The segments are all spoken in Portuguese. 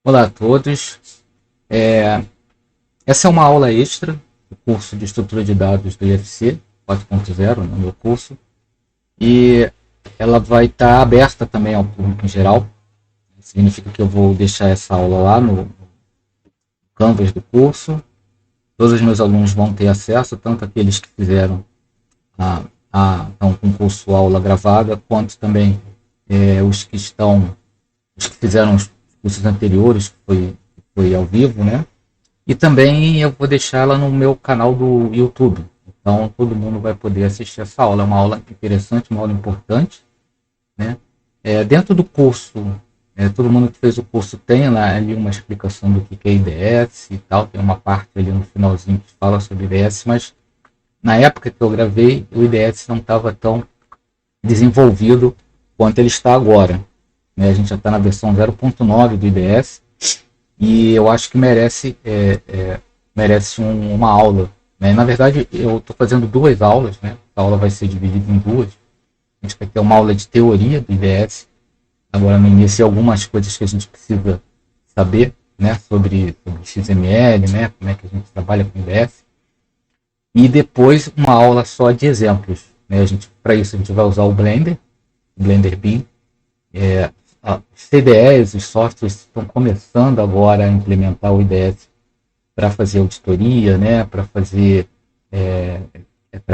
Olá a todos. É, Essa é uma aula extra do curso de estrutura de dados do IFC 4.0, no meu curso, e ela vai estar aberta também ao público em geral. Significa que eu vou deixar essa aula lá no Canvas do curso. Todos os meus alunos vão ter acesso, tanto aqueles que fizeram então, com o curso aula gravada, quanto também os que fizeram os cursos anteriores, que foi ao vivo, né? E também eu vou deixar ela no meu canal do YouTube. Então todo mundo vai poder assistir essa aula. É uma aula interessante, uma aula importante, né? Dentro do curso, todo mundo que fez o curso tem lá ali uma explicação do que é IDS e tal. Tem uma parte ali no finalzinho que fala sobre IDS, mas na época que eu gravei, o IDS não estava tão desenvolvido quanto ele está agora, né? A gente já está na versão 0.9 do IDS e eu acho que merece uma aula, né? Na verdade, eu estou fazendo duas aulas, né? A aula vai ser dividida em duas. A gente vai ter uma aula de teoria do IDS, agora no início, algumas coisas que a gente precisa saber, né? sobre XML, né? Como é que a gente trabalha com IDS. E depois uma aula só de exemplos, né? Para isso a gente vai usar o Blender Beam. CDEs, os softwares estão começando agora a implementar o IDS para fazer auditoria, né? Para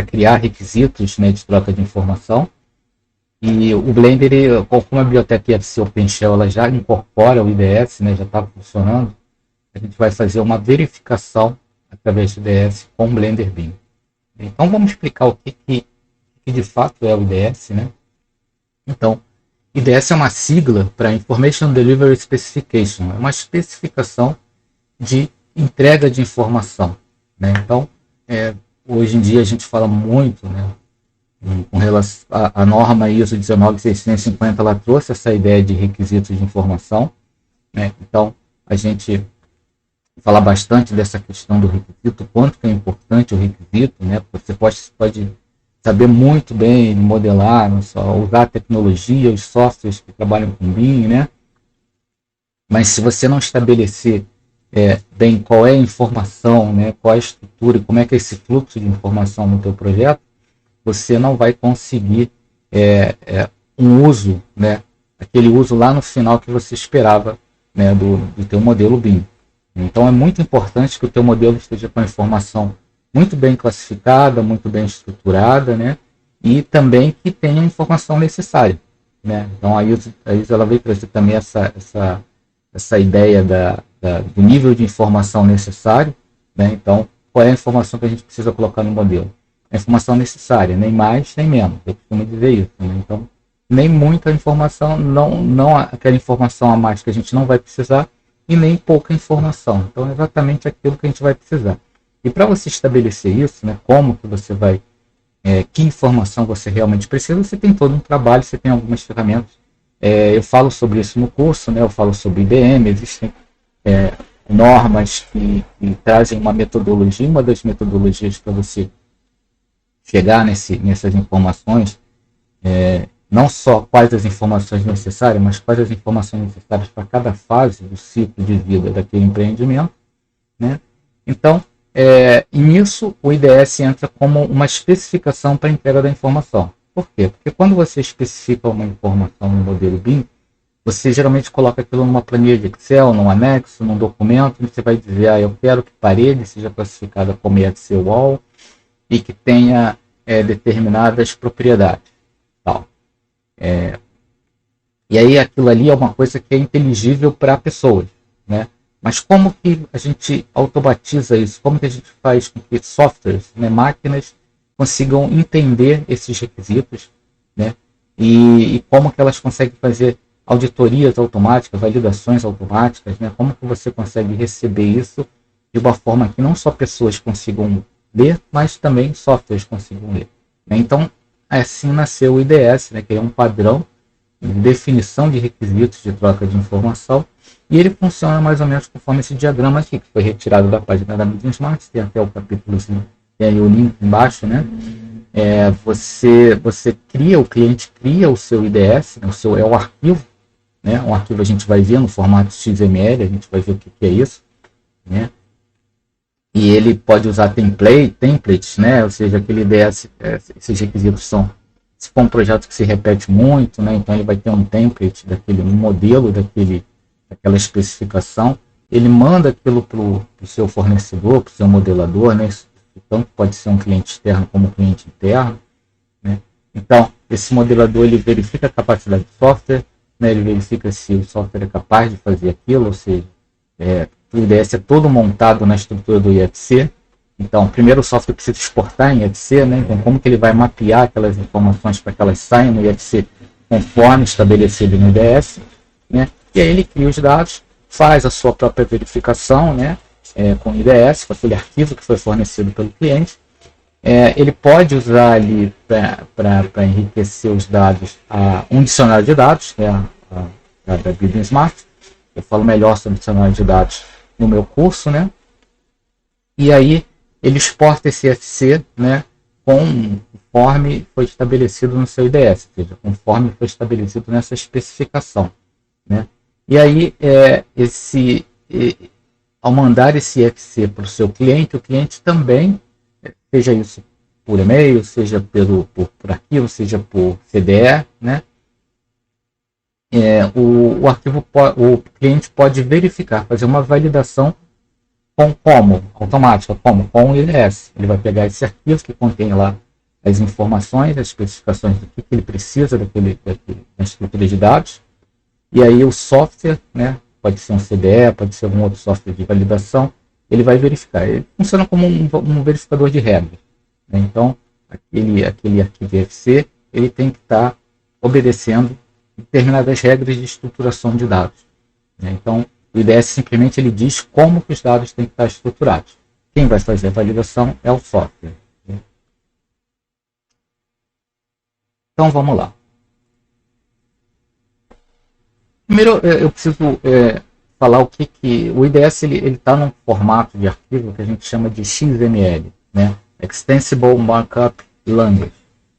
criar requisitos, né? De troca de informação. E o Blender, como a biblioteca IFC OpenShell, ela já incorpora o IDS, né? Já está funcionando. A gente vai fazer uma verificação através do IDS com o Blender Beam. Então vamos explicar o que de fato é o IDS, né? Então, IDS é uma sigla para Information Delivery Specification, é uma especificação de entrega de informação, né? Então, hoje em dia a gente fala muito, né, com relação à norma ISO 19650, ela trouxe essa ideia de requisitos de informação, né? Então, a gente fala bastante dessa questão do requisito, quanto que é importante o requisito, né? Você pode saber muito bem modelar, não só usar a tecnologia, os softwares que trabalham com BIM, né? Mas se você não estabelecer bem qual é a informação, né? Qual é a estrutura e como é que é esse fluxo de informação no teu projeto, você não vai conseguir um uso, né? Aquele uso lá no final que você esperava, né? do teu modelo BIM. Então é muito importante que o teu modelo esteja com a informação muito bem classificada, muito bem estruturada, né? E também que tenha a informação necessária, né? Então a ISO ela veio trazer também essa ideia do nível de informação necessário, né? Então, qual é a informação que a gente precisa colocar no modelo? A informação necessária, nem mais nem menos. Eu costumo dizer isso, né? Então, nem muita informação, não aquela informação a mais que a gente não vai precisar, e nem pouca informação. Então é exatamente aquilo que a gente vai precisar. E para você estabelecer isso, né, como que você vai, que informação você realmente precisa, você tem todo um trabalho, você tem algumas ferramentas. Eu falo sobre isso no curso, né, eu falo sobre IBM, existem normas que trazem uma metodologia, uma das metodologias para você chegar nessas informações, não só quais as informações necessárias, mas quais as informações necessárias para cada fase do ciclo de vida daquele empreendimento, né? Então, nisso o IDS entra como uma especificação para a entrega da informação. Por quê? Porque quando você especifica uma informação no modelo BIM, você geralmente coloca aquilo numa planilha de Excel, num anexo, num documento, e você vai dizer, eu quero que parede seja classificada como IFC Wall e que tenha determinadas propriedades. Tal. E aí aquilo ali é uma coisa que é inteligível para pessoas, né? Mas como que a gente automatiza isso? Como que a gente faz com que softwares, né, máquinas, consigam entender esses requisitos, né? E como que elas conseguem fazer auditorias automáticas, validações automáticas, né? Como que você consegue receber isso de uma forma que não só pessoas consigam ler, mas também softwares consigam ler, né? Então, assim nasceu o IDS, né, que é um padrão de definição de requisitos de troca de informação, e ele funciona mais ou menos conforme esse diagrama aqui, que foi retirado da página da Media Smart, tem até o capítulozinho, tem aí o link embaixo, né? O cliente cria o seu IDS, né, é o arquivo né? Um arquivo a gente vai ver no formato XML, a gente vai ver o que é isso, né? E ele pode usar templates, né? Ou seja, aquele IDS, esses requisitos são, se for um projeto que se repete muito, né? Então ele vai ter um template daquele, um modelo daquela especificação. Ele manda aquilo para o seu fornecedor, para o seu modelador, né? Então pode ser um cliente externo como um cliente interno, né? Então esse modelador ele verifica a capacidade do software, né? Ele verifica se o software é capaz de fazer aquilo, ou seja, o IDS é todo montado na estrutura do IFC. Então, primeiro o software precisa exportar em IFC, né? Então, como que ele vai mapear aquelas informações para que elas saiam no IFC conforme estabelecido no IDS, né? E aí ele cria os dados, faz a sua própria verificação, né? Com o IDS, com aquele arquivo que foi fornecido pelo cliente. Ele pode usar ali para enriquecer os dados um dicionário de dados, que é da Building Smart. Eu falo melhor sobre dicionário de dados no meu curso, né? E aí ele exporta esse FC, né, conforme foi estabelecido no seu IDS, ou seja, conforme foi estabelecido nessa especificação, né? E aí ao mandar esse FC para o seu cliente, o cliente também, seja isso por e-mail, seja por arquivo, seja por CDE, né? O cliente pode verificar, fazer uma validação automática, com o IDS. Ele vai pegar esse arquivo que contém lá as informações, as especificações do que ele precisa da estrutura de dados, e aí o software, né, pode ser um CDE, pode ser algum outro software de validação, ele vai verificar. Ele funciona como um verificador de regras, né? Então, aquele arquivo IFC, ele tem que estar obedecendo determinadas regras de estruturação de dados, né? Então, o IDS simplesmente ele diz como que os dados têm que estar estruturados. Quem vai fazer a validação é o software, né? Então, vamos lá. Primeiro, eu preciso falar o que o IDS ele está num formato de arquivo que a gente chama de XML, né? Extensible Markup Language,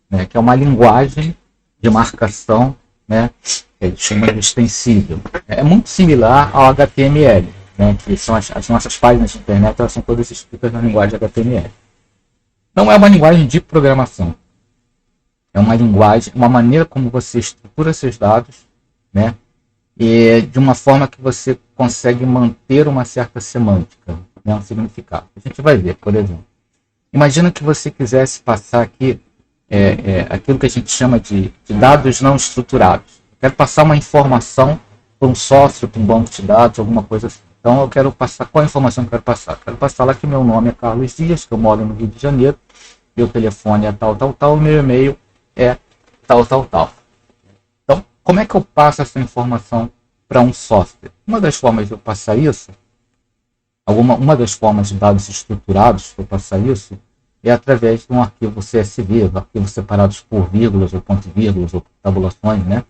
né? Que é uma linguagem de marcação, né? Ele chama de extensível. É muito similar ao HTML, né? Que são as nossas páginas de internet, elas são todas escritas na linguagem HTML. Não é uma linguagem de programação. É uma linguagem, uma maneira como você estrutura seus dados, né? E de uma forma que você consegue manter uma certa semântica, né? Um significado. A gente vai ver, por exemplo. Imagina que você quisesse passar aqui aquilo que a gente chama de dados não estruturados. Eu quero passar uma informação para um sócio, para um banco de dados, alguma coisa assim. Então eu quero passar, qual a informação que eu quero passar? Eu quero passar lá que meu nome é Carlos Dias, que eu moro no Rio de Janeiro, meu telefone é tal, meu e-mail é tal. Então, como é que eu passo essa informação para um software? Uma das formas de eu passar isso, uma das formas de dados estruturados de eu passar isso, é através de um arquivo CSV, arquivos separados por vírgulas, ou ponto-vírgulas, ou tabulações, né?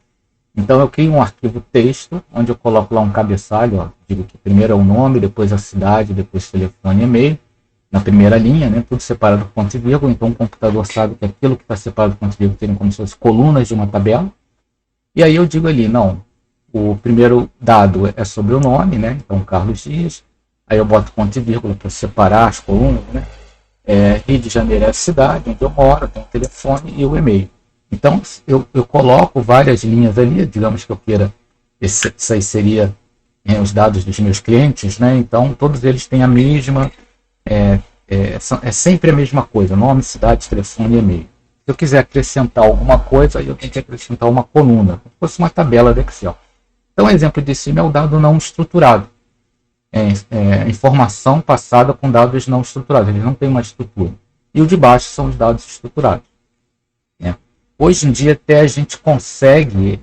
Então eu crio um arquivo texto, onde eu coloco lá um cabeçalho, ó, digo que primeiro é o nome, depois a cidade, depois telefone e e-mail, na primeira linha, né? Tudo separado por ponto e vírgula, então o computador sabe que aquilo que está separado por ponto e vírgula tem como se fosse colunas de uma tabela. E aí eu digo ali, não, o primeiro dado é sobre o nome, né? Então Carlos Dias, aí eu boto ponto e vírgula para separar as colunas, né? Rio de Janeiro é a cidade onde eu moro, tem o telefone e o e-mail. Então eu coloco várias linhas ali, digamos que eu queira, isso aí seria os dados dos meus clientes, né? Então todos eles têm a mesma, é sempre a mesma coisa, nome, cidade, telefone e e-mail. Se eu quiser acrescentar alguma coisa, eu tenho que acrescentar uma coluna, como se fosse uma tabela do Excel. Então, o exemplo de cima é o dado não estruturado. Informação passada com dados não estruturados, eles não têm uma estrutura. E o de baixo são os dados estruturados, né? Hoje em dia até a gente consegue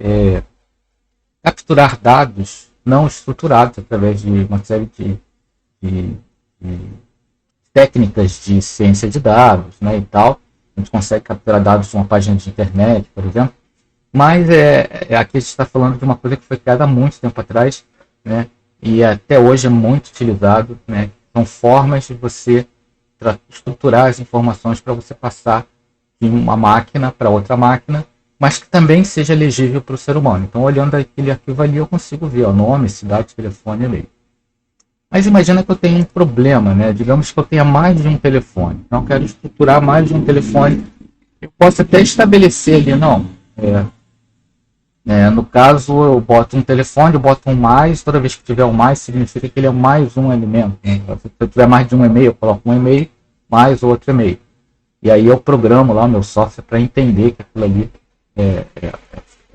capturar dados não estruturados através de uma série de técnicas de ciência de dados, né, e tal. A gente consegue capturar dados de uma página de internet, por exemplo. Mas aqui a gente está falando de uma coisa que foi criada há muito tempo atrás, né? E até hoje é muito utilizado, né? São formas de você estruturar as informações para você passar de uma máquina para outra máquina, mas que também seja legível para o ser humano. Então, olhando aquele arquivo ali, eu consigo ver o nome, cidade, telefone, e-mail. Mas imagina que eu tenho um problema, né? Digamos que eu tenha mais de um telefone. Então, eu quero estruturar mais de um telefone. Eu posso até estabelecer ali, não. No caso, eu boto um telefone, eu boto um mais. Toda vez que tiver um mais, significa que ele é mais um elemento. Se eu tiver mais de um e-mail, eu coloco um e-mail mais outro e-mail. E aí eu programo lá o meu software para entender que aquilo ali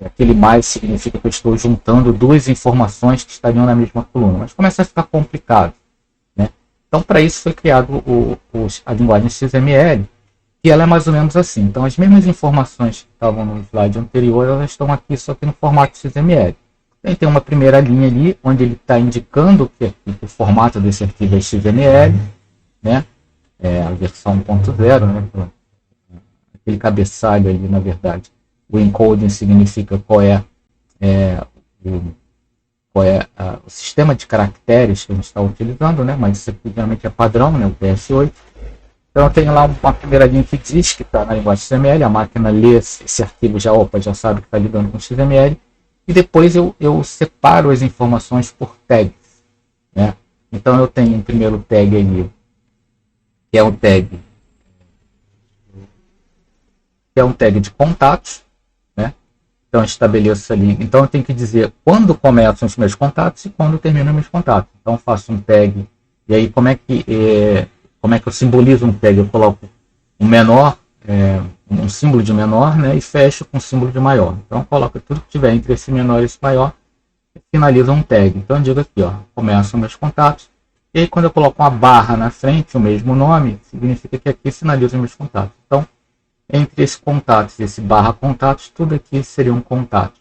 aquele mais significa que eu estou juntando duas informações que estariam na mesma coluna. Mas começa a ficar complicado, né? Então, para isso foi criado a linguagem XML, que ela é mais ou menos assim. Então, as mesmas informações que estavam no slide anterior, elas estão aqui, só que no formato XML. Então, tem uma primeira linha ali, onde ele está indicando que o formato desse arquivo é XML, né? A versão 1.0, né? Aquele cabeçalho ali, na verdade. O encoding significa qual é o sistema de caracteres que a gente está utilizando, né? Mas isso aqui geralmente é padrão, né? O PS8. Então eu tenho lá uma primeira linha que diz que está na linguagem XML, a máquina lê esse arquivo, já sabe que está lidando com XML, e depois eu separo as informações por tags, né? Então eu tenho um primeiro tag ali, que é um tag de contatos, né? Então eu estabeleço ali, então eu tenho que dizer quando começam os meus contatos e quando terminam os meus contatos. Então eu faço um tag, e aí como é que eu simbolizo um tag? Eu coloco um menor, um símbolo de menor, né? E fecho com um símbolo de maior. Então eu coloco tudo que tiver entre esse menor e esse maior e finaliza um tag. Então eu digo aqui, começam meus contatos. E aí quando eu coloco uma barra na frente, o mesmo nome, significa que aqui finaliza os meus contatos. Então, entre esse contatos e esse barra contatos, tudo aqui seria um contato,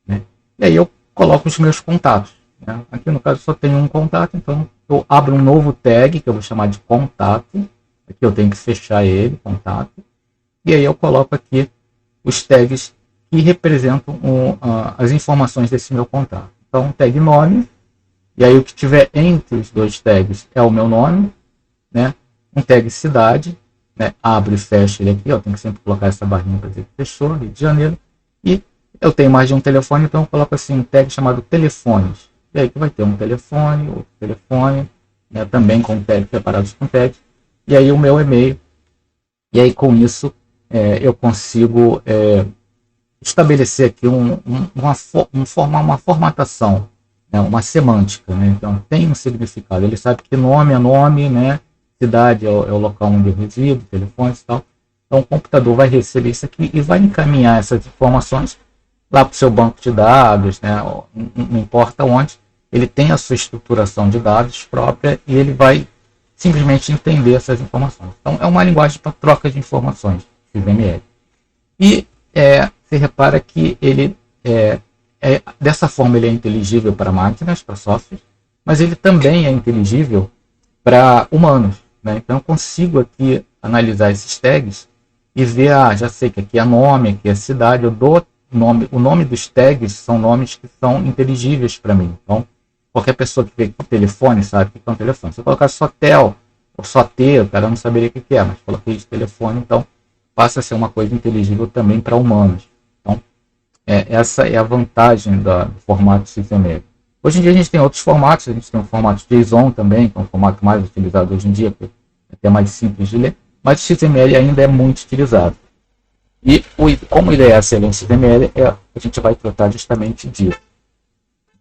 né? E aí eu coloco os meus contatos, né? Aqui no caso só tenho um contato, então eu abro um novo tag, que eu vou chamar de contato. Aqui eu tenho que fechar ele, contato. E aí eu coloco aqui os tags que representam as informações desse meu contato. Então, tag nome, e aí o que tiver entre os dois tags é o meu nome, né? Um tag cidade, né? Abro e fecho ele aqui, tem que sempre colocar essa barrinha para dizer que fechou, Rio de Janeiro. E eu tenho mais de um telefone, então eu coloco assim um tag chamado telefones. E aí que vai ter um telefone, outro telefone, né? Também com tag separados com tag. E aí o meu e-mail. E aí com isso eu consigo estabelecer aqui uma formatação, né? Uma semântica, né? Então tem um significado. Ele sabe que nome é nome, né? Cidade é o local onde eu resido, telefones e tal. Então o computador vai receber isso aqui e vai encaminhar essas informações lá para o seu banco de dados, né? Não importa onde, ele tem a sua estruturação de dados própria e ele vai simplesmente entender essas informações. Então é uma linguagem para troca de informações, XML. E você repara que ele dessa forma ele é inteligível para máquinas, para softwares, mas ele também é inteligível para humanos, né? Então eu consigo aqui analisar esses tags e ver, já sei que aqui é nome, aqui é cidade, eu dou nome, o nome dos tags são nomes que são inteligíveis para mim. Então qualquer pessoa que vê o telefone sabe o que é um telefone. Se eu colocar só tel ou só T, o cara não saberia o que é, mas coloquei de telefone, então passa a ser uma coisa inteligível também para humanos. Então essa é a vantagem do formato XML. Hoje em dia a gente tem outros formatos, a gente tem o formato JSON também, que é um formato mais utilizado hoje em dia, que é até mais simples de ler, mas o XML ainda é muito utilizado. E como ele é excelente XML, a gente vai tratar justamente disso.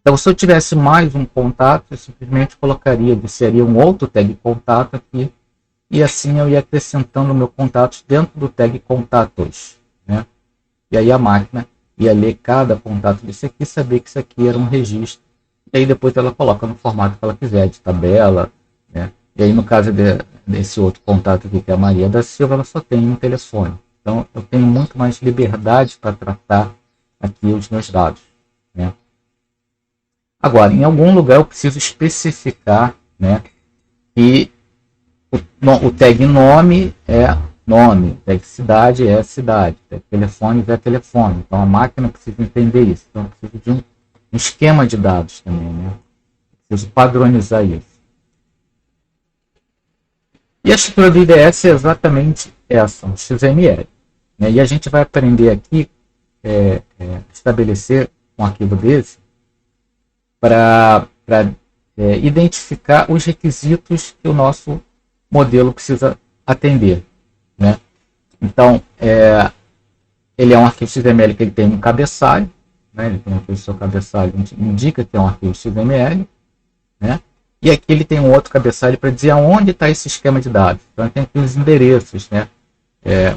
Então, se eu tivesse mais um contato, eu simplesmente seria um outro tag contato aqui, e assim eu ia acrescentando o meu contato dentro do tag contatos, né? E aí a máquina ia ler cada contato desse aqui, saber que isso aqui era um registro. E aí depois ela coloca no formato que ela quiser, de tabela, né? E aí no caso desse outro contato aqui, que é a Maria da Silva, ela só tem um telefone. Então eu tenho muito mais liberdade para tratar aqui os meus dados, né? Agora, em algum lugar eu preciso especificar, né, que o tag nome é nome, tag cidade é cidade, tag telefone é telefone. Então a máquina precisa entender isso. Então eu preciso de um esquema de dados também, né? Preciso padronizar isso. E a estrutura do IDS é exatamente essa, um XML, né? E a gente vai aprender aqui estabelecer um arquivo desse para identificar os requisitos que o nosso modelo precisa atender, né? Então, ele é um arquivo XML que ele tem um cabeçalho, né? Ele tem aqui o seu cabeçalho, indica que é um arquivo XML, né? E aqui ele tem um outro cabeçalho para dizer aonde está esse esquema de dados. Então, tem aqui os endereços, né?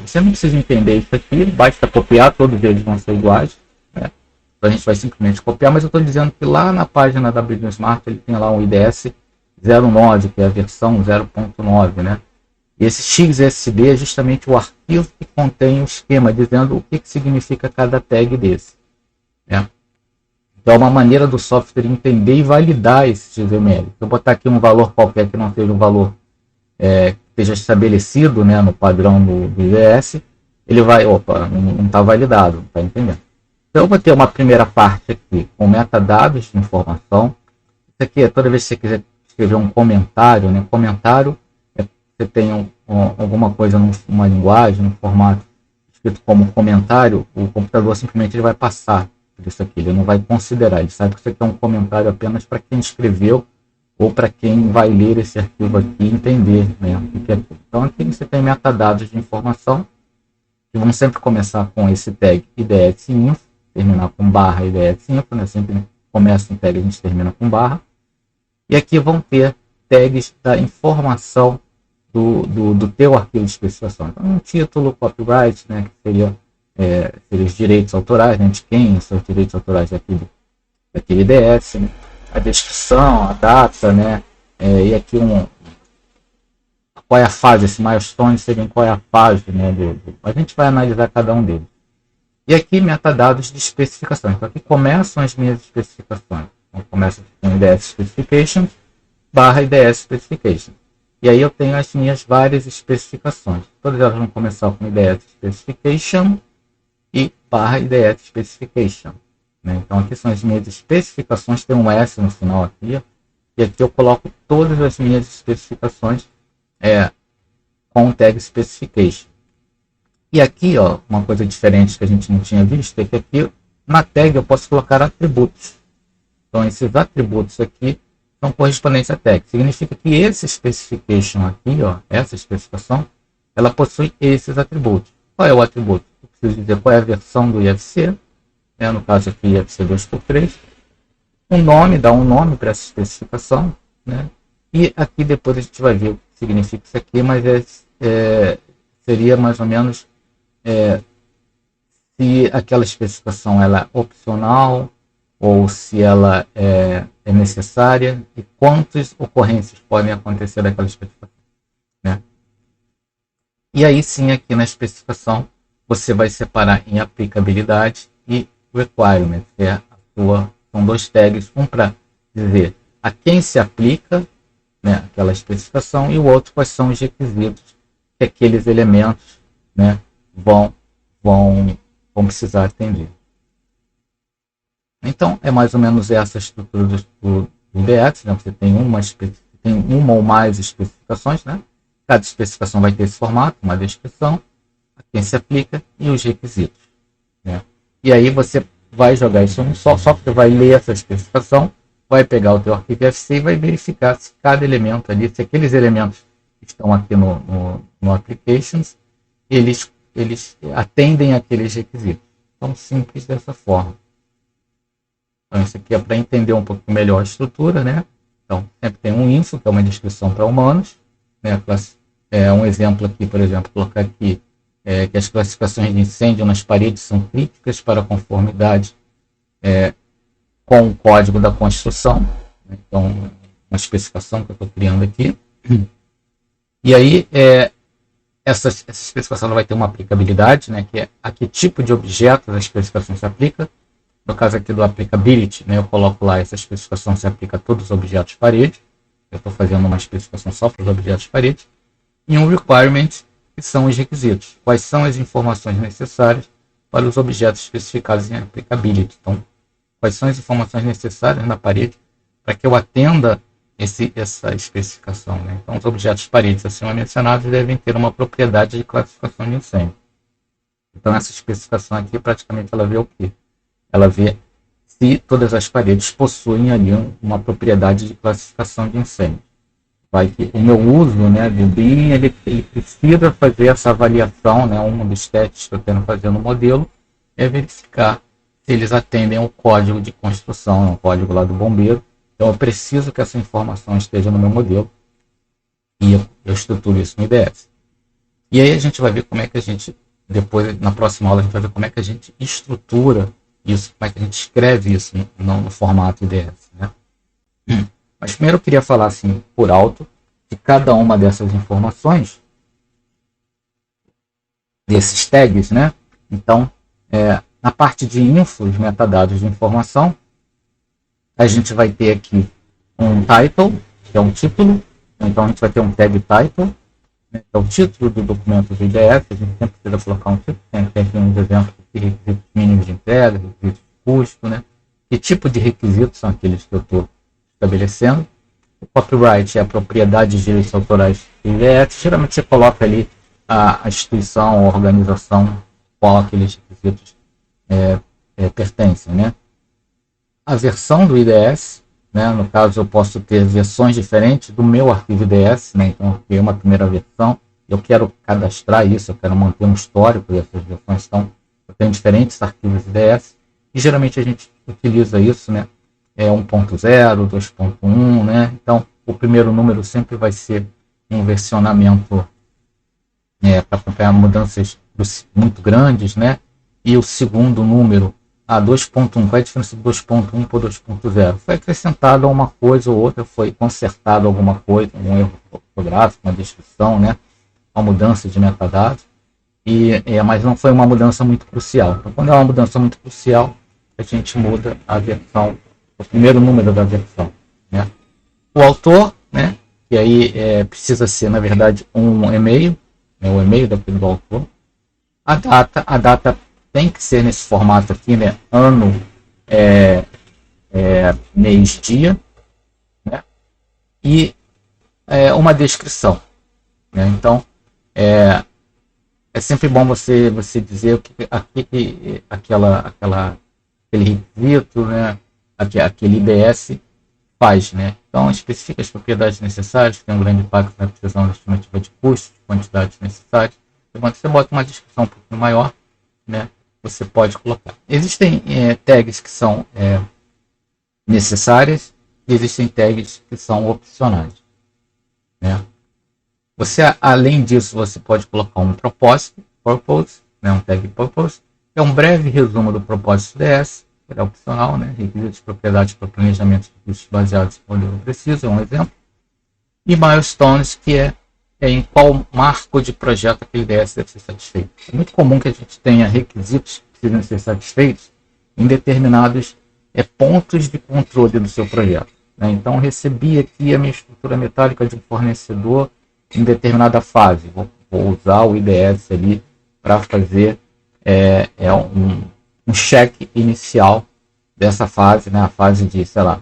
Você não precisa entender isso aqui, basta copiar, todos eles vão ser iguais, né? Então, a gente vai simplesmente copiar, mas eu estou dizendo que lá na página da Business Smart ele tem lá um IDS 09, que é a versão 0.9, né? E esse XSD é justamente o arquivo que contém o esquema, dizendo o que significa cada tag desse, né? Então, é uma maneira do software entender e validar esse XML. Se eu botar aqui um valor qualquer que não seja um valor que esteja estabelecido, né, no padrão do IDS, ele vai, não está validado, não está entendendo. Então, eu vou ter uma primeira parte aqui com metadados de informação. Isso aqui é toda vez que você quiser escrever um comentário, né? Comentário você tem alguma coisa numa linguagem, num formato escrito como comentário, o computador simplesmente ele vai passar por isso aqui, ele não vai considerar, ele sabe que isso aqui é um comentário apenas para quem escreveu ou para quem vai ler esse arquivo aqui e entender, né, o que é aquilo. Então aqui você tem metadados de informação, que vão sempre começar com esse tag IDS-info, terminar com barra IDS-info, né, sempre começa um tag e a gente termina com barra, e aqui vão ter tags da informação do teu arquivo de especificação. Então, um título, copyright, né, que seria os direitos autorais, né, de quem são os direitos autorais daquele IDS, né, a descrição, a data, né, e aqui qual é a fase, esse milestone seria qual é a fase, né, a gente vai analisar cada um deles. E aqui metadados de especificação. Então aqui começam as minhas especificações. Então começa com IDS Specifications barra IDS Specification. E aí eu tenho as minhas várias especificações. Todas elas vão começar com IDS Specification e barra IDS Specification, né? Então aqui são as minhas especificações, tem um S no final aqui, e aqui eu coloco todas as minhas especificações com o tag Specification. E aqui, uma coisa diferente que a gente não tinha visto é que aqui na tag eu posso colocar atributos. Então esses atributos aqui são correspondentes à tag. Significa que esse specification aqui, essa especificação, ela possui esses atributos. Qual é o atributo? Eu preciso dizer qual é a versão do IFC, né? No caso aqui IFC 2x3. Um nome, dá um nome para essa especificação, né? E aqui depois a gente vai ver o que significa isso aqui, mas seria mais ou menos se aquela especificação ela é opcional ou se ela é necessária e quantas ocorrências podem acontecer daquela especificação, né? E aí sim, aqui na especificação, você vai separar em aplicabilidade e requirement, que são dois tags, um para dizer a quem se aplica, né, aquela especificação, e o outro quais são os requisitos que aqueles elementos, né, vão precisar atender. Então, é mais ou menos essa estrutura do IDS, né? Você tem uma ou mais especificações, né? Cada especificação vai ter esse formato, uma descrição, a quem se aplica e os requisitos, né? E aí você vai jogar isso num só, o software vai ler essa especificação, vai pegar o teu arquivo IFC e vai verificar se cada elemento ali, se aqueles elementos que estão aqui no Applications, eles atendem aqueles requisitos. Então, simples dessa forma. Então, isso aqui é para entender um pouco melhor a estrutura, né? Então, sempre tem um info, que é uma descrição para humanos, né? Um exemplo aqui, por exemplo, colocar aqui que as classificações de incêndio nas paredes são críticas para a conformidade com o código da construção, né? Então, uma especificação que eu estou criando aqui. E aí, essa especificação vai ter uma aplicabilidade, né? Que é a que tipo de objetos a especificação se aplica. No caso aqui do applicability, né, eu coloco lá essa especificação se aplica a todos os objetos parede. Eu estou fazendo uma especificação só para os objetos parede. E um requirement, que são os requisitos. Quais são as informações necessárias para os objetos especificados em applicability. Então, quais são as informações necessárias na parede para que eu atenda essa especificação, né? Então, os objetos paredes acima mencionados devem ter uma propriedade de classificação de incêndio. Então essa especificação aqui, praticamente, ela vê o quê? Ela vê se todas as paredes possuem ali uma propriedade de classificação de incêndio. Vai que o meu uso, né, do BIM, ele precisa fazer essa avaliação, né, um dos testes que eu quero fazer no modelo é verificar se eles atendem ao código de construção, o código lá do bombeiro. Então eu preciso que essa informação esteja no meu modelo e eu estruturo isso no IDS. E aí a gente vai ver como é que a gente, depois, na próxima aula, a gente vai ver como é que a gente estrutura isso, como é que a gente escreve isso no formato IDS, né? Mas primeiro eu queria falar assim, por alto, de cada uma dessas informações, desses tags, né? Então, na parte de info, de metadados de informação, a gente vai ter aqui um title, que é um título. Então a gente vai ter um tag title, né, que é o título do documento do IDF. A gente sempre precisa colocar um título, tem aqui uns exemplos de requisitos mínimos de entrega, requisitos de custo, né? Que tipo de requisitos são aqueles que eu estou estabelecendo. O copyright é a propriedade de direitos autorais do IDF. Geralmente você coloca ali a instituição, a organização, qual aqueles requisitos pertencem, né? A versão do IDS, né? No caso eu posso ter versões diferentes do meu arquivo IDS, né? Então eu criei uma primeira versão, eu quero cadastrar isso, eu quero manter um histórico dessas versões, então eu tenho diferentes arquivos IDS e geralmente a gente utiliza isso, né? 1.0, 2.1, né? Então o primeiro número sempre vai ser um versionamento para acompanhar mudanças muito grandes, né? E o segundo número, a 2.1, qual é a diferença de 2.1 para 2.0? Foi acrescentado uma coisa ou outra, foi consertado alguma coisa, um erro ortográfico, uma descrição, né? Uma mudança de metadados, mas não foi uma mudança muito crucial. Então, quando é uma mudança muito crucial, a gente muda a versão, o primeiro número da versão, né? O autor, né? Que aí precisa ser, na verdade, um e-mail, né? O e-mail daquele do autor. A data tem que ser nesse formato aqui, né? Ano, mês, dia, né? E uma descrição, né? Então, é sempre bom você dizer o que aquele requisito, né? Aquele IDS faz, né? Então, especifica as propriedades necessárias, que tem um grande impacto na precisão da estimativa de custos, quantidades necessárias. Quando você bota uma descrição um pouquinho maior, né? Você pode colocar. Existem tags que são necessárias e existem tags que são opcionais, né? Você, além disso, você pode colocar um propósito, purpose, né? Um tag purpose, que é um breve resumo do propósito DS, que é opcional, né? Requisitos de propriedade para planejamento de custos baseados em modelo preciso, é um exemplo. E milestones, que é em qual marco de projeto aquele DS deve ser satisfeito. É muito comum que a gente tenha requisitos que precisam ser satisfeitos em determinados pontos de controle do seu projeto, né? Então, eu recebi aqui a minha estrutura metálica de um fornecedor em determinada fase. Vou usar o IDS ali para fazer um cheque inicial dessa fase, né? A fase de, sei lá,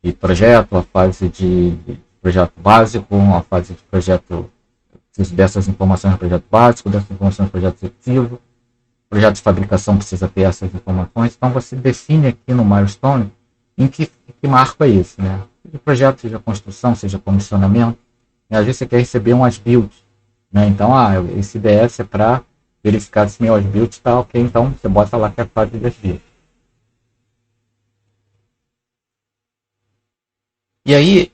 de projeto, a fase de projeto básico, a fase de projeto, preciso dessas informações no projeto básico, dessas informações no projeto executivo, projeto de fabricação precisa ter essas informações. Então você define aqui no milestone em que marco é esse, né? Seja projeto, seja construção, seja comissionamento. E às vezes você quer receber um as-build, né? Então, esse IDS é para verificar se meu as-build está ok, então você bota lá que é a fase de as-build. E aí,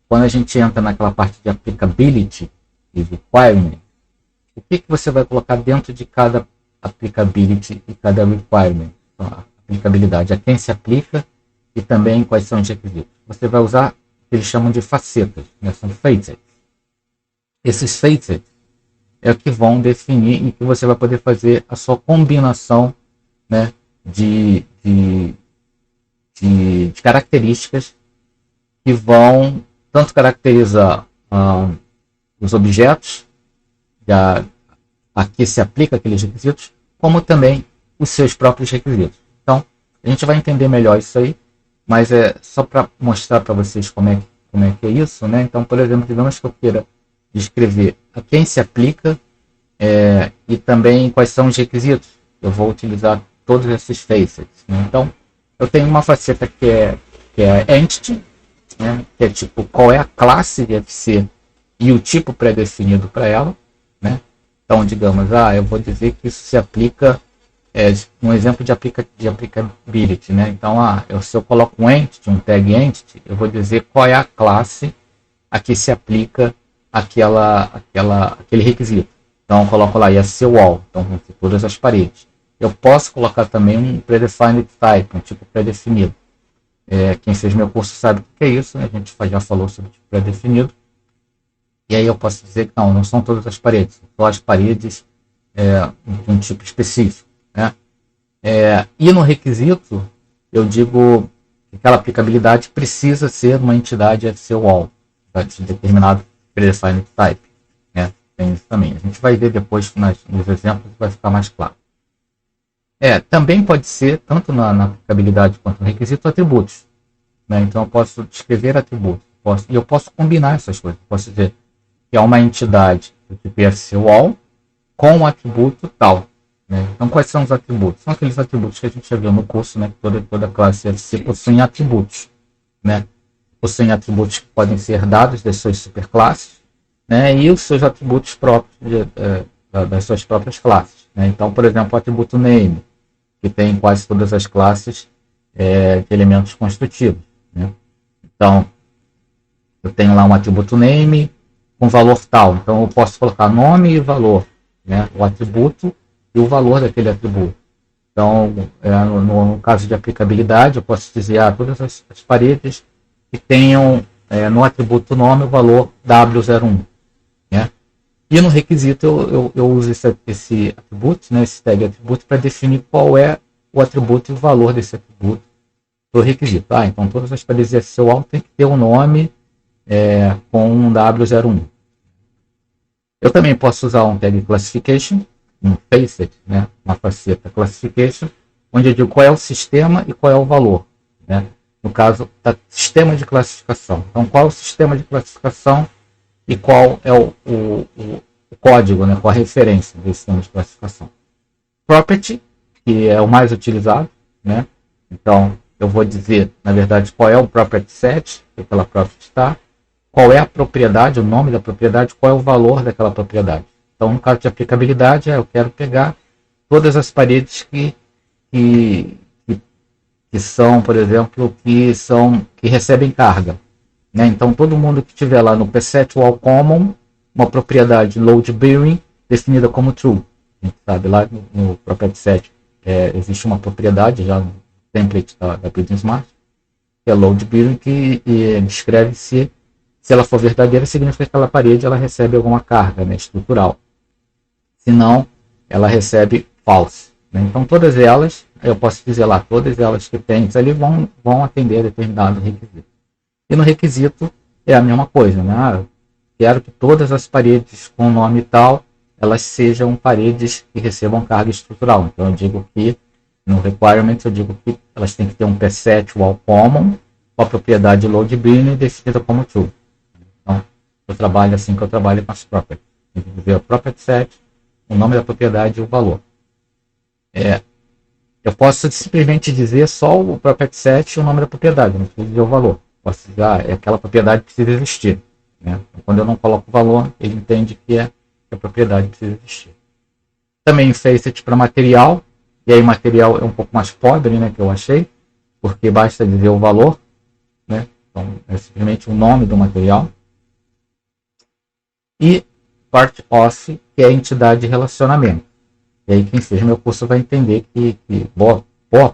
quando a gente entra naquela parte de applicability e requirement, o que você vai colocar dentro de cada applicability e cada requirement? Então, a aplicabilidade, a quem se aplica e também quais são os requisitos. Você vai usar o que eles chamam de facetas, né? São facets. Esses facets é o que vão definir em que você vai poder fazer a sua combinação, né, de características que vão tanto caracterizar os objetos a que se aplica aqueles requisitos, como também os seus próprios requisitos. Então, a gente vai entender melhor isso aí, mas é só para mostrar para vocês como é que é isso, né? Então, por exemplo, digamos que eu queira descrever a quem se aplica E também quais são os requisitos. Eu vou utilizar todos esses facets, né? Então, eu tenho uma faceta que é entity, né? Que é tipo qual é a classe de FC e o tipo pré-definido para ela, né? Então, digamos, eu vou dizer que isso se aplica, um exemplo de aplicability, né? Então, se eu coloco um entity, um tag entity, eu vou dizer qual é a classe a que se aplica aquele requisito. Então, eu coloco lá IFC Wall, então vão ser todas as paredes. Eu posso colocar também um predefined type, um tipo pré-definido. Quem fez meu curso sabe o que é isso, né? A gente já falou sobre o tipo pré-definido. E aí eu posso dizer que não são todas as paredes, são as paredes de um tipo específico, né? E no requisito, eu digo que aquela aplicabilidade precisa ser uma entidade FC Wall, de determinado predefined type, né? Tem isso também. A gente vai ver depois nos exemplos, vai ficar mais claro. Também pode ser, tanto na aplicabilidade quanto no requisito, atributos, né? Então eu posso descrever atributos, e eu posso combinar essas coisas. Eu posso dizer que é uma entidade do tipo FC Wall com um atributo tal, né? Então quais são os atributos? São aqueles atributos que a gente já viu no curso, né? Que toda classe FC possui atributos, né? Possuem atributos que podem ser dados das suas superclasses, né? E os seus atributos próprios das suas próprias classes, né? Então, por exemplo, o atributo name, que tem quase todas as classes de elementos constitutivos, né? Então, eu tenho lá um atributo name com valor tal. Então, eu posso colocar nome e valor, né? O atributo e o valor daquele atributo. Então, no caso de aplicabilidade, eu posso dizer todas as paredes que tenham no atributo nome o valor W01, né? E no requisito eu uso esse atributo, né, esse tag atributo, para definir qual é o atributo e o valor desse atributo do requisito. Então todas as paredes SQL tem que ter um nome com um W01. Eu também posso usar um tag classification, um facet, né, uma faceta classification, onde eu digo qual é o sistema e qual é o valor, né? No caso, sistema de classificação. Então, qual é o sistema de classificação e qual é o código, né, qual a referência desse sistema de classificação. Property, que é o mais utilizado, né? Então, eu vou dizer, na verdade, qual é o property set que aquela property está, qual é a propriedade, o nome da propriedade, qual é o valor daquela propriedade. Então, no caso de aplicabilidade, eu quero pegar todas as paredes que são, por exemplo, que recebem carga, né? Então, todo mundo que tiver lá no P7 Wall Common, uma propriedade load bearing definida como true. A gente sabe lá no property set existe uma propriedade já no template da Building Smart, que é load bearing, que descreve se ela for verdadeira, significa que aquela parede ela recebe alguma carga, né, estrutural. Se não, ela recebe false, né? Então todas elas, eu posso dizer lá, todas elas que tem ali vão atender a determinado requisito. E no requisito é a mesma coisa, né? Quero que todas as paredes com nome tal, elas sejam paredes que recebam carga estrutural. Então eu digo que no requirement eu digo que elas têm que ter um P7 wall common com a propriedade load bearing definida como true. Então eu trabalho assim que eu trabalho com as properties. Eu vou ver o property set, o nome da propriedade e o valor. Eu posso simplesmente dizer só o property set e o nome da propriedade, não preciso dizer o valor. Posso dizer, aquela propriedade precisa existir, né? Quando eu não coloco o valor, ele entende que a propriedade precisa existir. Também facet para material, e aí material é um pouco mais pobre, né, que eu achei, porque basta dizer o valor, né? Então é simplesmente o nome do material. E part of, que é a entidade de relacionamento. E aí quem fez meu curso vai entender que boa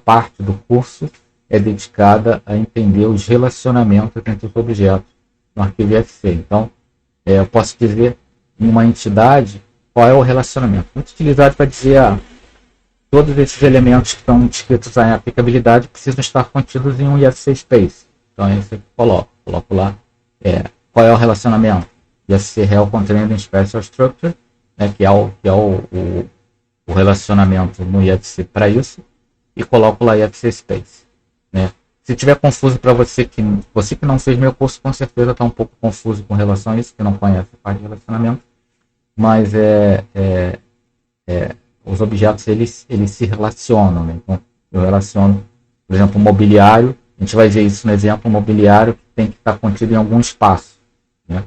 parte do curso é dedicada a entender os relacionamentos entre os objetos no arquivo IFC. Então, eu posso dizer em uma entidade qual é o relacionamento. Muito utilizado para dizer todos esses elementos que estão descritos em aplicabilidade precisam estar contidos em um IFC Space. Então, é isso que eu coloco lá qual é o relacionamento. IFC Real Contained Special Structure, né, que é o relacionamento no IFC para isso, e coloco lá IFC Space, né? Se tiver confuso para você que não fez meu curso, com certeza está um pouco confuso com relação a isso, que não conhece a parte de relacionamento, mas os objetos eles se relacionam, né? Então, eu relaciono, por exemplo, o mobiliário, a gente vai ver isso no exemplo, o mobiliário que tem que estar contido em algum espaço, né?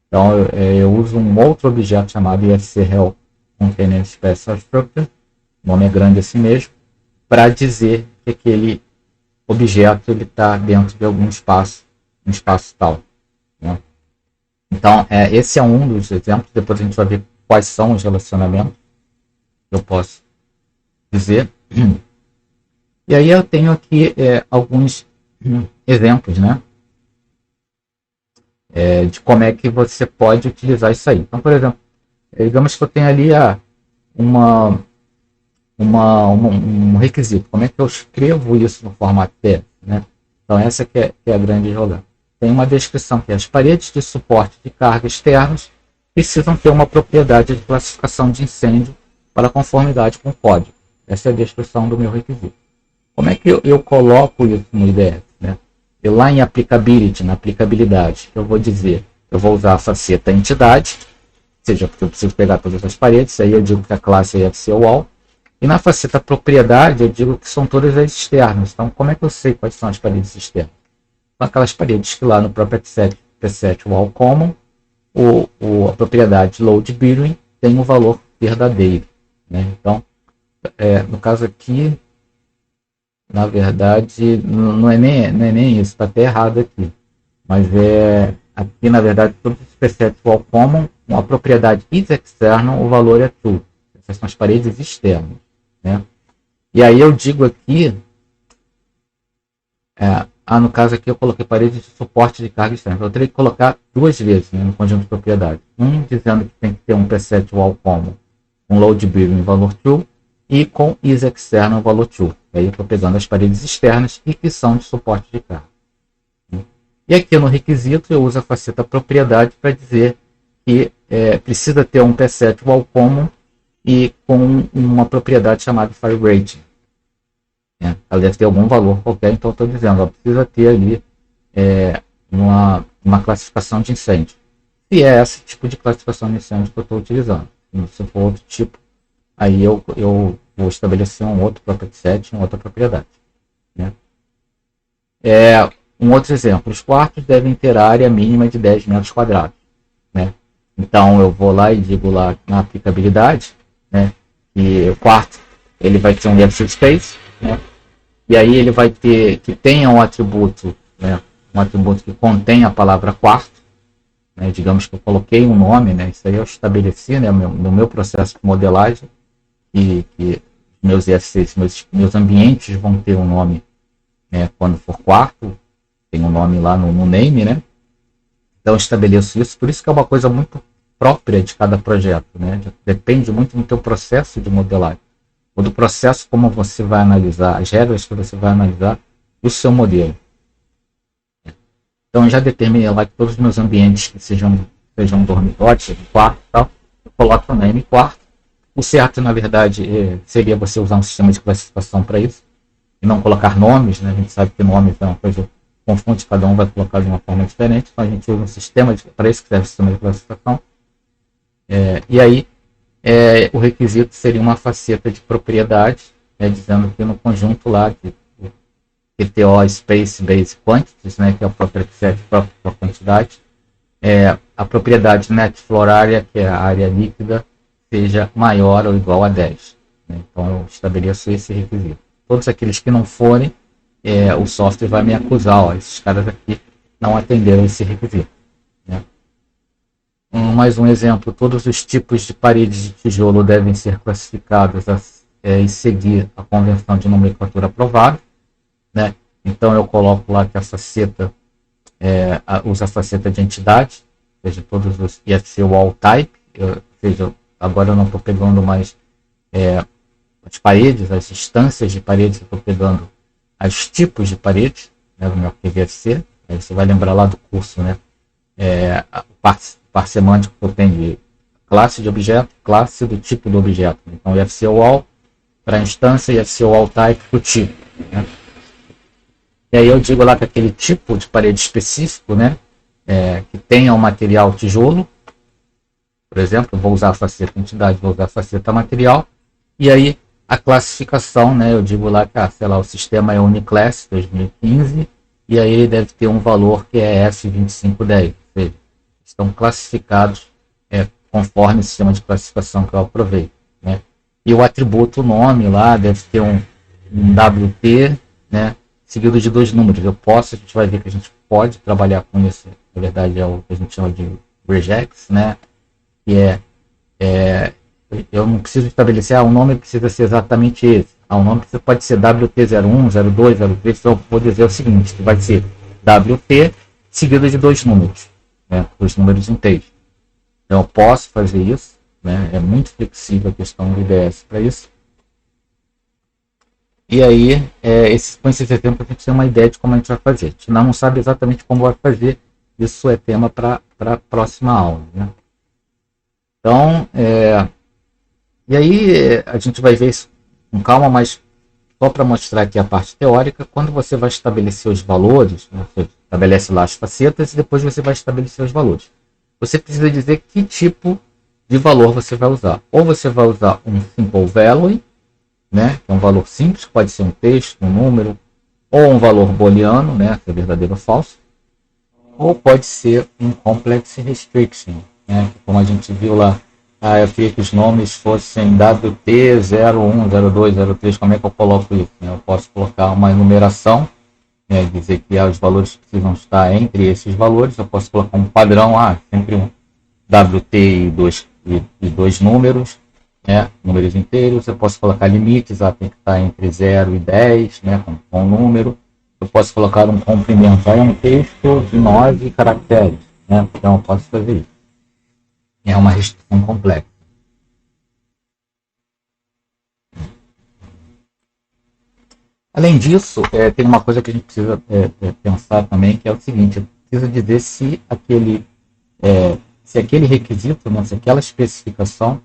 Então, eu uso um outro objeto chamado IFC-HEL Container Special Structure, o nome é grande assim mesmo, para dizer que aquele objeto está dentro de algum espaço, um espaço tal, né? Então, esse é um dos exemplos, depois a gente vai ver quais são os relacionamentos que eu posso dizer. E aí eu tenho aqui alguns exemplos, né? De como é que você pode utilizar isso aí. Então, por exemplo, digamos que eu tenho ali um requisito. Como é que eu escrevo isso no formato PDF, né? Então, essa que é a grande jogada. Tem uma descrição que as paredes de suporte de carga externos precisam ter uma propriedade de classificação de incêndio para conformidade com o código. Essa é a descrição do meu requisito. Como é que eu coloco isso no IDF, né? Eu lá em Applicability, na aplicabilidade, eu vou dizer, eu vou usar a faceta entidade, seja porque eu preciso pegar todas as paredes, aí eu digo que a classe é FCWall, e na faceta propriedade eu digo que são todas as externas. Então, como é que eu sei quais são as paredes externas? São aquelas paredes que lá no próprio preset wall common, a propriedade load bearing tem um valor verdadeiro, né? Então, no caso aqui, na verdade, não é nem isso, está até errado aqui. Mas aqui, na verdade, todos os preset wall common, a propriedade is external, o valor é true. Essas são as paredes externas, né? E aí eu digo aqui, no caso aqui eu coloquei parede de suporte de carga externa. Eu teria que colocar duas vezes, né, no conjunto de propriedade. Dizendo que tem que ter um preset wall common, um load bearing valor true, e com is external valor true. Aí eu estou pegando as paredes externas e que são de suporte de carga. E aqui no requisito eu uso a faceta propriedade para dizer que precisa ter um preset wall common e com uma propriedade chamada fire rating. Ela deve ter algum valor qualquer, então estou dizendo, ela precisa ter ali uma classificação de incêndio. Se é esse tipo de classificação de incêndio que eu estou utilizando. Se for outro tipo, aí eu vou estabelecer um outro property set, uma outra propriedade, né? Um outro exemplo, os quartos devem ter área mínima de 10 metros quadrados, né? Então eu vou lá e digo lá na aplicabilidade, né, que o quarto ele vai ter um depth space, né? E aí ele vai ter que tenha um atributo, né, um atributo que contém a palavra quarto, né? Digamos que eu coloquei um nome, né? Isso aí eu estabeleci, né, no meu processo de modelagem, que meus IFCs, meus ambientes vão ter um nome, né, quando for quarto, tem um nome lá no name, né? Então eu estabeleço isso, por isso que é uma coisa muito própria de cada projeto, né? Depende muito do teu processo de modelagem, ou do processo como você vai analisar, as regras que você vai analisar o seu modelo. Então eu já determinei lá que todos os meus ambientes que sejam dormitórios, quarto e tal, eu coloco o name quarto. O certo, na verdade, seria você usar um sistema de classificação para isso, e não colocar nomes, né? A gente sabe que nomes é uma coisa confunde, cada um vai colocar de uma forma diferente, então a gente usa um sistema para isso que serve o sistema de classificação. E aí, o requisito seria uma faceta de propriedade, dizendo que no conjunto lá de PTO Space Base Quantities, né, que é o property set próprio para a quantidade, a propriedade net floor area, que é a área líquida, seja maior ou igual a 10. Né? Então eu estabeleço esse requisito. Todos aqueles que não forem, o software vai me acusar, esses caras aqui não atenderam esse requisito, né? Mais um exemplo, todos os tipos de paredes de tijolo devem ser classificados e seguir a convenção de nomenclatura aprovada, né? Então eu coloco lá que a faceta usa a faceta de entidade, ou seja, todos os IFC wall type, ou seja, agora eu não estou pegando mais as paredes, as instâncias de paredes, eu estou pegando os tipos de paredes, né, do meu PVFC. Aí você vai lembrar lá do curso, né, par semântico que eu tenho de classe de objeto, classe do tipo do objeto. Então, IFC wall para a instância e IFC wall type para o tipo, né? E aí eu digo lá que aquele tipo de parede específico, né, que tenha o material tijolo, Por exemplo, vou usar a faceta entidade, vou usar a faceta material, e aí a classificação, né, eu digo lá que, sei lá, o sistema é Uniclass 2015, e aí ele deve ter um valor que é S2510, ou seja, estão classificados conforme o sistema de classificação que eu aprovei, né? E o atributo, o nome lá, deve ter um WT, né, seguido de 2 números. A gente vai ver que a gente pode trabalhar com isso, na verdade é o que a gente chama de regex, né, que eu não preciso estabelecer, o nome precisa ser exatamente esse. O nome pode ser WT01, 02, 03, então eu vou dizer o seguinte, que vai ser WT seguido de 2 números, né, 2 números inteiros. Então eu posso fazer isso, né, é muito flexível a questão do IDS para isso. E aí, com esses exemplos, a gente tem uma ideia de como a gente vai fazer. A gente não sabe exatamente como vai fazer, isso é tema para a próxima aula, né? Então, e aí a gente vai ver isso com calma, mas só para mostrar aqui a parte teórica, quando você vai estabelecer os valores, né, você estabelece lá as facetas e depois você vai estabelecer os valores. Você precisa dizer que tipo de valor você vai usar. Ou você vai usar um simple value, né, que é um valor simples, pode ser um texto, um número, ou um valor booleano, né, que é verdadeiro ou falso, ou pode ser um complex restriction, né, como a gente viu lá. Eu queria que os nomes fossem WT 01, 02, 03, como é que eu coloco isso? Eu posso colocar uma enumeração, né, dizer que os valores precisam estar entre esses valores. Eu posso colocar um padrão, sempre um WT e dois números, né, números inteiros. Eu posso colocar limites, tem que estar entre 0 e 10, né, com um número. Eu posso colocar um comprimento, é um texto de 9 caracteres, né, então eu posso fazer isso. É uma restrição complexa. Além disso, tem uma coisa que a gente precisa pensar também, que é o seguinte: precisa dizer se aquele requisito, né, se aquela especificação,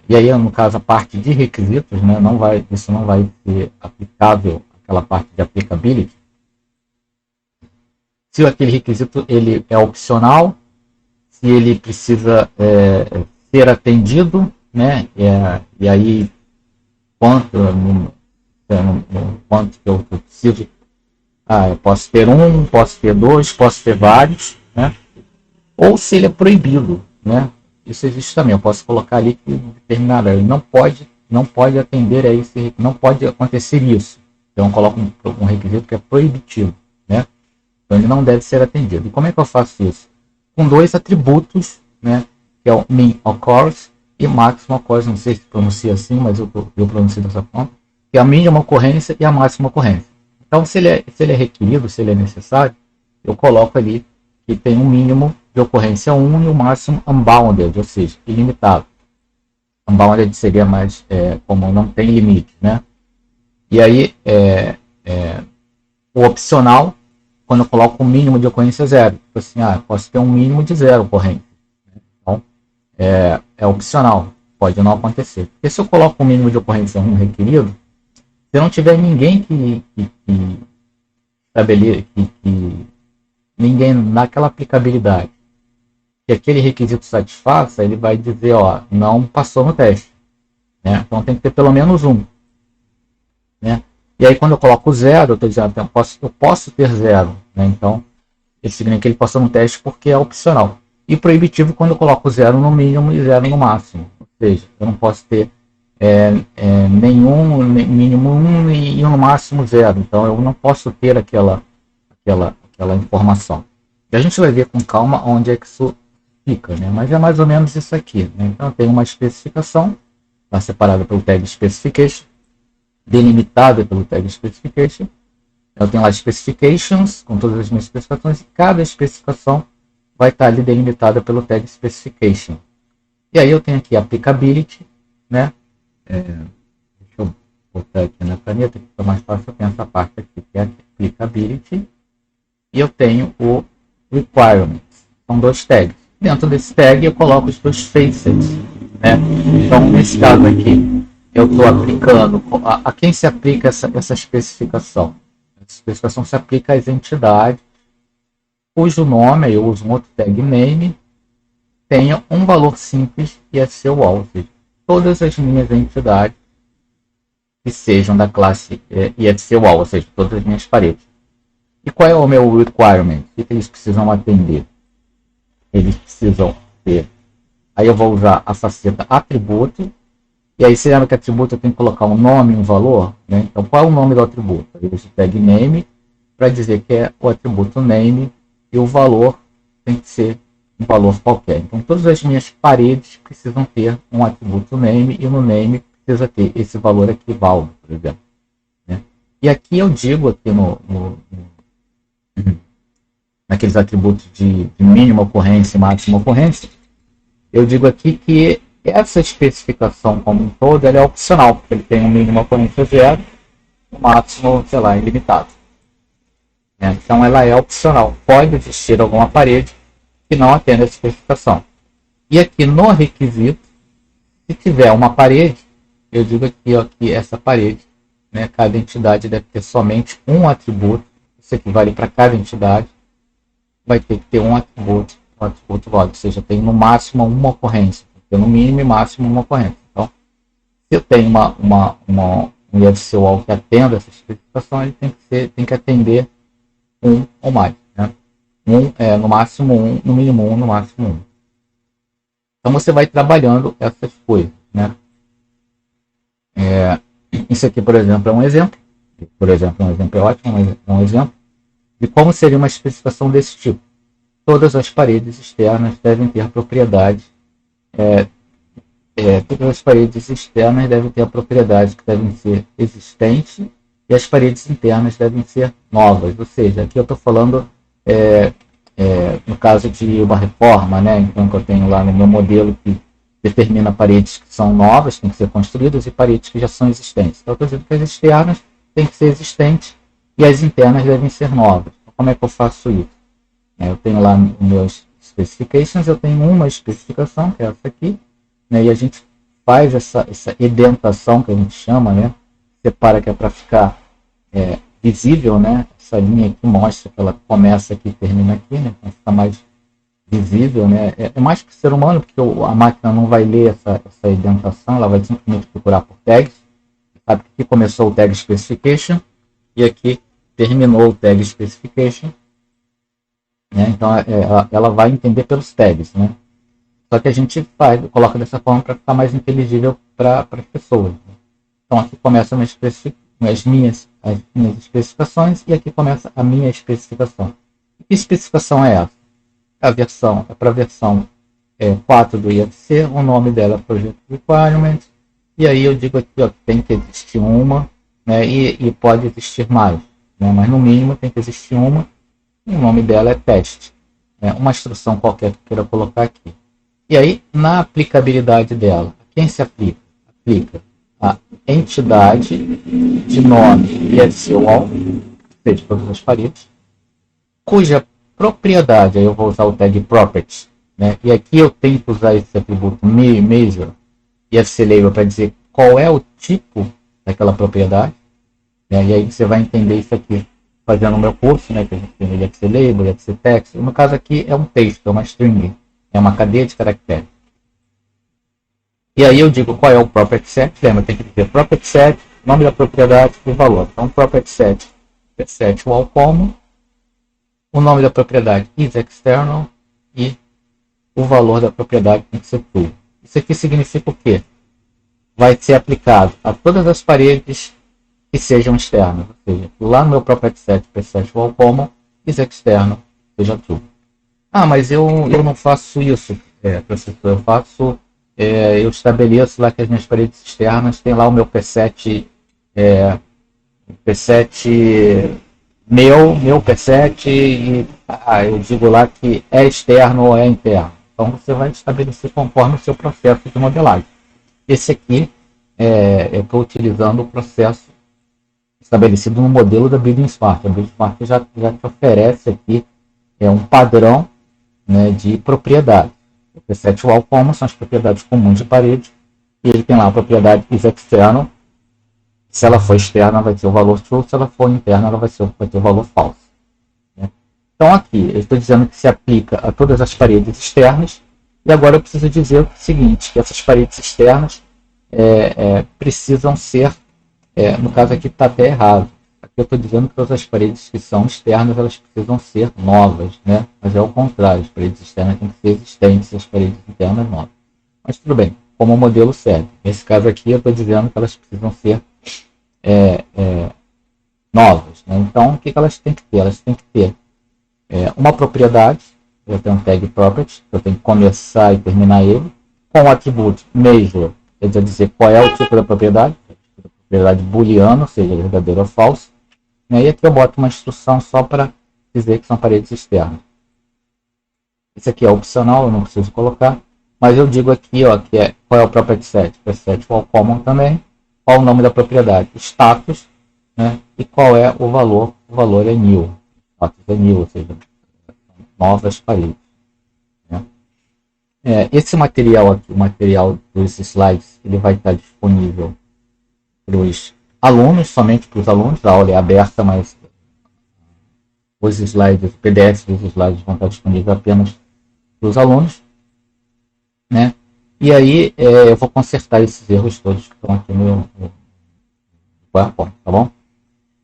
e aí no caso a parte de requisitos, né, isso não vai ser aplicável, aquela parte de applicability, se aquele requisito ele é opcional, se ele precisa ser atendido, né, e aí quanto que eu preciso. Eu posso ter um, posso ter dois, posso ter vários, né? Ou se ele é proibido, né? Isso existe também. Eu posso colocar ali que determinado, ele não pode atender a esse, não pode acontecer isso. Então eu coloco um requisito que é proibitivo, né? Então ele não deve ser atendido. E como é que eu faço isso? Com 2 atributos, né? Que é o min occurs e maximum occurs. Não sei se pronuncia assim, mas eu pronuncio dessa forma. Que é a mínima ocorrência e a máxima ocorrência. Então, se ele é requerido, se ele é necessário, eu coloco ali que tem um mínimo de ocorrência 1 e o máximo unbounded, ou seja, ilimitado. Unbounded seria mais como não tem limite, né? E aí, o opcional, quando eu coloco o mínimo de ocorrência 0, tipo assim, posso ter um mínimo de 0 ocorrência. Então, é opcional, pode não acontecer. Porque se eu coloco o mínimo de ocorrência 1 requerido, se não tiver ninguém que ninguém naquela aplicabilidade que aquele requisito satisfaça, ele vai dizer, não passou no teste, né? Então tem que ter pelo menos um, né? E aí quando eu coloco 0, eu estou dizendo, eu posso ter 0, né? Então ele significa que ele passou no teste porque é opcional. E proibitivo quando eu coloco 0 no mínimo e 0 no máximo, ou seja, eu não posso ter nenhum, mínimo 1 e no máximo 0. Então eu não posso ter aquela informação. E a gente vai ver com calma onde é que isso fica, né? Mas é mais ou menos isso aqui, né? Então eu tenho uma especificação, está separada pelo tag specification, delimitada pelo tag specification. Eu tenho lá specifications, com todas as minhas especificações, e cada especificação vai estar ali delimitada pelo tag specification. E aí eu tenho aqui applicability, né? Deixa eu botar aqui na caneta, que fica mais fácil. Eu tenho essa parte aqui, que é applicability, e eu tenho o requirements. São 2 tags. Dentro desse tag eu coloco os 2 facets, né? Então, nesse caso aqui, eu estou aplicando. A quem se aplica essa especificação? Essa especificação se aplica às entidades cujo nome, eu uso um outro tag name, tenha um valor simples IFC wall, ou seja, todas as minhas entidades que sejam da classe IFC wall, ou seja, todas as minhas paredes. E qual é o meu requirement? O que eles precisam atender? Eles precisam ter. Aí eu vou usar a faceta atributo. E aí você lembra que atributo eu tenho que colocar um nome e um valor, né? Então qual é o nome do atributo? Eu uso tag name para dizer que é o atributo name e o valor tem que ser um valor qualquer. Então todas as minhas paredes precisam ter um atributo name e no name precisa ter esse valor aqui, val, por exemplo. Né? E aqui eu digo aqui naqueles atributos de mínima ocorrência e máxima ocorrência, eu digo aqui que essa especificação como um todo ela é opcional, porque ele tem um mínimo ocorrência 0, um máximo, sei lá, ilimitado. Então ela é opcional. Pode existir alguma parede que não atenda a especificação. E aqui no requisito, se tiver uma parede, eu digo aqui ó, que essa parede, né, cada entidade deve ter somente um atributo, isso equivale para cada entidade, vai ter que ter um atributo válido, ou seja, tem no máximo uma ocorrência, no mínimo e máximo uma ocorrência. Então, se eu tenho um IFC wall que atenda essa especificação, ele tem que atender um ou mais. Né? No máximo um, no mínimo um, no máximo um. Então você vai trabalhando essas coisas. Né? Isso aqui, por exemplo, é um exemplo. Por exemplo, um exemplo é ótimo, mas é um exemplo de como seria uma especificação desse tipo. Todas as paredes externas devem ter propriedades. Todas as paredes externas devem ter a propriedade que devem ser existentes e as paredes internas devem ser novas. Ou seja, aqui eu estou falando no caso de uma reforma, né? Então que eu tenho lá no meu modelo que determina paredes que são novas, têm que ser construídas, e paredes que já são existentes. Então eu estou dizendo que as externas têm que ser existentes e as internas devem ser novas. Então, como é que eu faço isso? Eu tenho lá meus specifications, eu tenho uma especificação, que é essa aqui, né, e a gente faz essa edentação que a gente chama, né, separa que é para ficar visível, né, essa linha aqui mostra que ela começa aqui e termina aqui, né, para ficar mais visível, né, é mais que o ser humano, porque a máquina não vai ler essa edentação, ela vai simplesmente procurar por tags, sabe que aqui começou o tag specification e aqui terminou o tag specification. Então ela vai entender pelos tags, né? Só que a gente coloca dessa forma para ficar mais inteligível para as pessoas. Né? Então aqui começam as minhas especificações e aqui começa a minha especificação. Que especificação é essa? É para a versão 4 do IFC, o nome dela é Project Requirements, e aí eu digo aqui ó, que tem que existir uma, né, e pode existir mais, né, mas no mínimo tem que existir uma. O nome dela é teste, uma instrução qualquer que eu queira colocar aqui. E aí, na aplicabilidade dela, a quem se aplica? Aplica a entidade de nome IFC wall, de todas as paredes, cuja propriedade, aí eu vou usar o tag property, né? E aqui eu tenho que usar esse atributo measure IFC label para dizer qual é o tipo daquela propriedade, né? E aí você vai entender isso aqui fazendo o meu curso, né, que a gente tem o IFC label, IFC text. No caso aqui é um texto, é uma string, é uma cadeia de caracteres. E aí eu digo qual é o property set, lembra, tem que dizer property set, nome da propriedade e valor. Então property set wall common, o nome da propriedade is external e o valor da propriedade tem que ser true. Isso aqui significa o quê? Vai ser aplicado a todas as paredes que sejam externas, ou seja, lá no meu property set wall common is external, seja true. Ah, mas eu não faço isso, professor, eu estabeleço lá que as minhas paredes externas tem lá o meu P7, meu P7 e eu digo lá que é externo ou é interno. Então você vai estabelecer conforme o seu processo de modelagem. Esse aqui eu estou utilizando o processo estabelecido no modelo da Building Smart. A Building Smart já te oferece aqui um padrão, né, de propriedade. O P7 wall common são as propriedades comuns de parede, e ele tem lá a propriedade is external. Se ela for externa, vai ter o valor true, se ela for interna, ela vai ter o valor false. Né? Então aqui, eu estou dizendo que se aplica a todas as paredes externas, E agora eu preciso dizer o seguinte, que essas paredes externas precisam ser, no caso aqui está até errado, aqui eu estou dizendo que todas as paredes que são externas, elas precisam ser novas, né? Mas é o contrário, as paredes externas têm que ser existentes, as paredes internas novas. Mas tudo bem, como o modelo serve. Nesse caso aqui eu estou dizendo que elas precisam ser novas, né? Então o que elas têm que ter? Elas têm que ter uma propriedade, eu tenho um tag property, eu tenho que começar e terminar ele, com o atributo measure, quer dizer qual é o tipo da propriedade, propriedade booleana, ou seja, verdadeiro ou falso, né? E aqui eu boto uma instrução só para dizer que são paredes externas. Esse aqui é opcional, eu não preciso colocar, mas eu digo aqui, ó, que qual é o property set, o set for common também, qual o nome da propriedade, status, né? E qual é o valor é new, status é new, ou seja, novas paredes, né? Esse material aqui, o material dos slides, ele vai estar disponível para os alunos, somente para os alunos, a aula é aberta, mas os slides, os PDFs dos slides vão estar disponíveis apenas para os alunos, né? E aí eu vou consertar esses erros todos que estão aqui no PowerPoint, tá bom?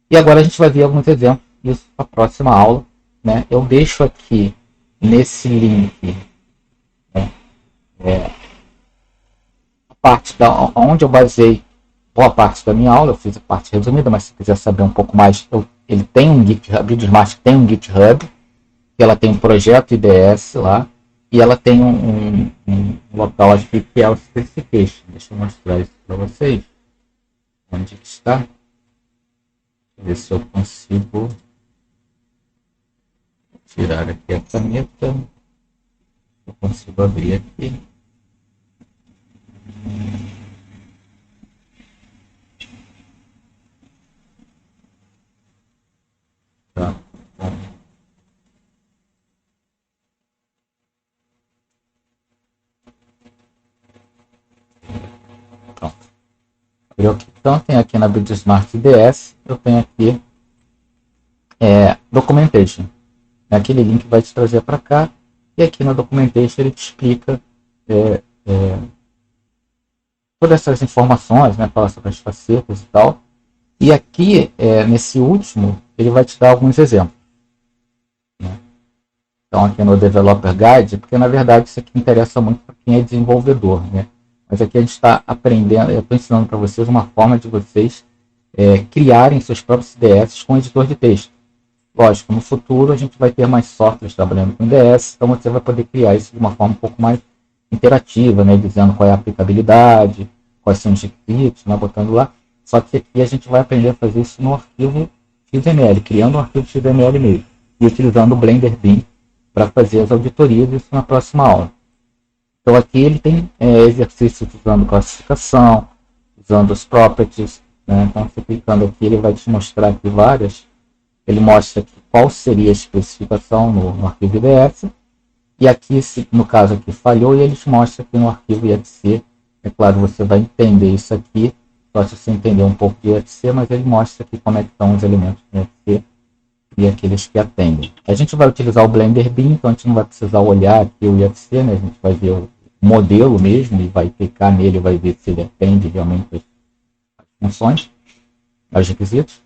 E agora a gente vai ver alguns exemplos disso para a próxima aula, né? Eu deixo aqui nesse link, né, a parte onde eu basei boa parte da minha aula, eu fiz a parte resumida, mas se quiser saber um pouco mais, ele tem um GitHub, a Buildsmart tem um GitHub, que ela tem um projeto IDS lá, e ela tem um local aqui que é o Specification. Deixa eu mostrar isso para vocês. Onde que está? Deixa eu ver se eu consigo tirar aqui a caneta. Eu consigo abrir aqui. Tá. Pronto. Então tem aqui na Buildsmart IDS, eu tenho aqui Documentation. Aquele link vai te trazer para cá, e aqui na Documentation ele te explica todas essas informações, né, fala sobre as facetas e tal. E aqui, nesse último, ele vai te dar alguns exemplos, né? Então aqui no Developer Guide, porque na verdade isso aqui interessa muito para quem é desenvolvedor, né? Mas aqui a gente está aprendendo, eu estou ensinando para vocês uma forma de vocês criarem seus próprios IDS com editor de texto. Lógico, no futuro a gente vai ter mais softwares trabalhando com IDS, então você vai poder criar isso de uma forma um pouco mais interativa, né? Dizendo qual é a aplicabilidade, quais são os requisitos, né? Botando lá. Só que aqui a gente vai aprender a fazer isso no arquivo XML, criando um arquivo XML mesmo, e utilizando o Blender Beam para fazer as auditorias, isso na próxima aula. Então aqui ele tem exercícios usando classificação, usando os properties, né? Então você clicando aqui, ele vai te mostrar aqui várias. Ele mostra aqui qual seria a especificação no arquivo IDS, e aqui, no caso aqui, falhou, e ele te mostra aqui no arquivo IFC. É claro, você vai entender isso aqui, só se você entender um pouco de IFC, mas ele mostra aqui como é que estão os elementos do IFC e aqueles que atendem. A gente vai utilizar o Blender Beam, então a gente não vai precisar olhar aqui o IFC, né? A gente vai ver o modelo mesmo e vai clicar nele e vai ver se ele atende realmente as funções, os requisitos.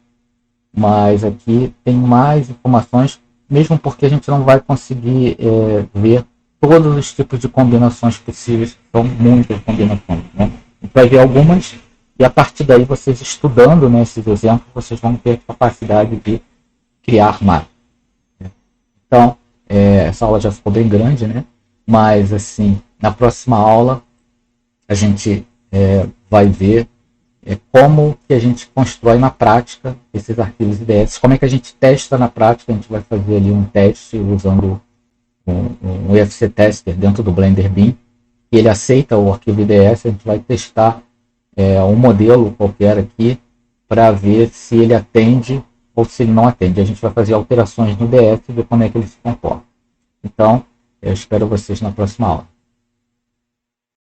Mas aqui tem mais informações, mesmo porque a gente não vai conseguir ver todos os tipos de combinações possíveis, são muitas combinações, né? A gente vai ver algumas, e a partir daí, vocês estudando, né, esses exemplos, vocês vão ter a capacidade de criar mais. Então, essa aula já ficou bem grande, né? Mas, assim, na próxima aula, a gente vai ver como que a gente constrói na prática esses arquivos IDS, como é que a gente testa na prática. A gente vai fazer ali um teste usando um IFC Tester dentro do Blender Beam, e ele aceita o arquivo IDS. A gente vai testar um modelo qualquer aqui para ver se ele atende ou se ele não atende. A gente vai fazer alterações no IDS e ver como é que ele se comporta. Então, eu espero vocês na próxima aula.